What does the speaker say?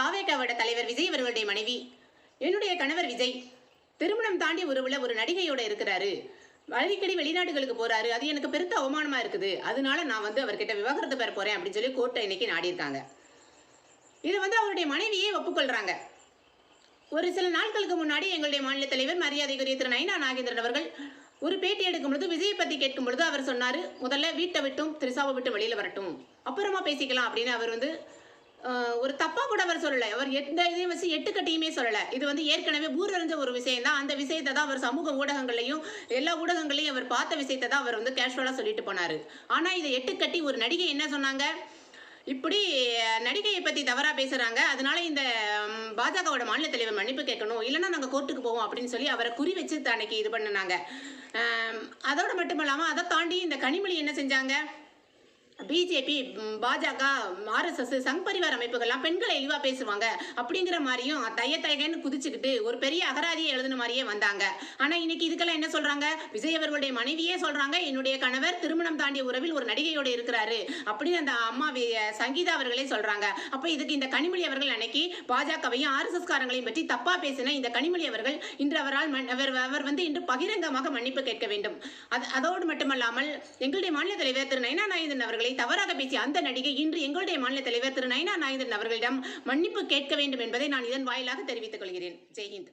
தாவேகாவோட தலைவர் விஜய் அவர்களுடைய மனைவி, என்னுடைய கணவர் விஜய் திருமணம் தாண்டி உறவுல ஒரு நடிகையோட இருக்கிறாரு, அடிக்கடி வெளிநாடுகளுக்கு போறாரு, அது எனக்கு பெருத்த அவமானமா இருக்குது, அதனால நான் அவர்கிட்ட விவாகரத்து பெற போறேன் அப்படின்னு சொல்லி கோர்ட்டை இன்னைக்கு நாடியிருக்காங்க. இது அவருடைய மனைவியே ஒப்புக்கொள்றாங்க. ஒரு சில நாட்களுக்கு முன்னாடி எங்களுடைய மாநில தலைவர் மரியாதைக்குரிய திரு நயினா நாகேந்திரன் அவர்கள் ஒரு பேட்டி எடுக்கும் பொழுது விஜயை பத்தி கேட்கும் பொழுது அவர் சொன்னாரு, முதல்ல வீட்டை விட்டும் திரிசாவை விட்டு வெளியில வரட்டும், அப்புறமா பேசிக்கலாம் அப்படின்னு. அவர் ஒரு தப்பா கூட அவர் சொல்லல. அவர் எந்த இதையும் வச்சு எட்டுக்கட்டியுமே சொல்லல. இது ஏற்கனவே ஊரறிஞ்ச ஒரு விஷயம் தான். அந்த விஷயத்தை தான் அவர் சமூக ஊடகங்களையும் எல்லா ஊடகங்களையும் அவர் பார்த்த விஷயத்தை தான் அவர் கேஷுவலா சொல்லிட்டு போனாரு. ஆனா இதை எட்டுக்கட்டி ஒரு நடிகை என்ன சொன்னாங்க, இப்படி நடிகையை பத்தி தவறா பேசுறாங்க, அதனால இந்த பாஜகவோட மாநில தலைவர் மன்னிப்பு கேட்கணும், இல்லைன்னா நாங்க கோர்ட்டுக்கு போவோம் அப்படின்னு சொல்லி அவரை குறி வச்சு அன்னைக்கு இது பண்ணினாங்க. அதோட மட்டுமல்லாம அதை தாண்டி இந்த கனிமொழி என்ன செஞ்சாங்க, பிஜேபி, பாஜக, ஆர்எஸ்எஸ், சங் பரிவார் அமைப்புகள்லாம் பெண்களை இழிவா பேசுவாங்க அப்படிங்கிற மாதிரியும் தயன்னு குதிச்சுக்கிட்டு ஒரு பெரிய அகராதியை எழுதின மாதிரியே வந்தாங்க. ஆனா இன்னைக்கு இதுக்கெல்லாம் என்ன சொல்றாங்க, விஜய் அவர்களுடைய மனைவியே சொல்றாங்க, என்னுடைய கணவர் திருமணம் தாண்டிய உறவில் ஒரு நடிகையோடு இருக்கிறாரு அப்படின்னு அந்த அம்மா சங்கீதா அவர்களே சொல்றாங்க. அப்ப இதுக்கு இந்த கனிமொழி அவர்கள் அன்னைக்கு பாஜகவையும் ஆர்எஸ்எஸ் காரங்களையும் பற்றி தப்பா பேசின இந்த கனிமொழி அவர்கள் இன்று அவர் இன்று பகிரங்கமாக மன்னிப்பு கேட்க வேண்டும். அதோடு மட்டுமல்லாமல் எங்களுடைய மாநில தலைவர் திரு நயினா நாகேந்திரன் அவர்களை தவறாக பேசிய அந்த நடிகை இன்று எங்களுடைய மாநில தலைவர் திரு நயினா நாகேந்திரன் அவர்களிடம் மன்னிப்பு கேட்க வேண்டும் என்பதை நான் இதன் வாயிலாக தெரிவித்துக் கொள்கிறேன். ஜெய்ஹிந்த்.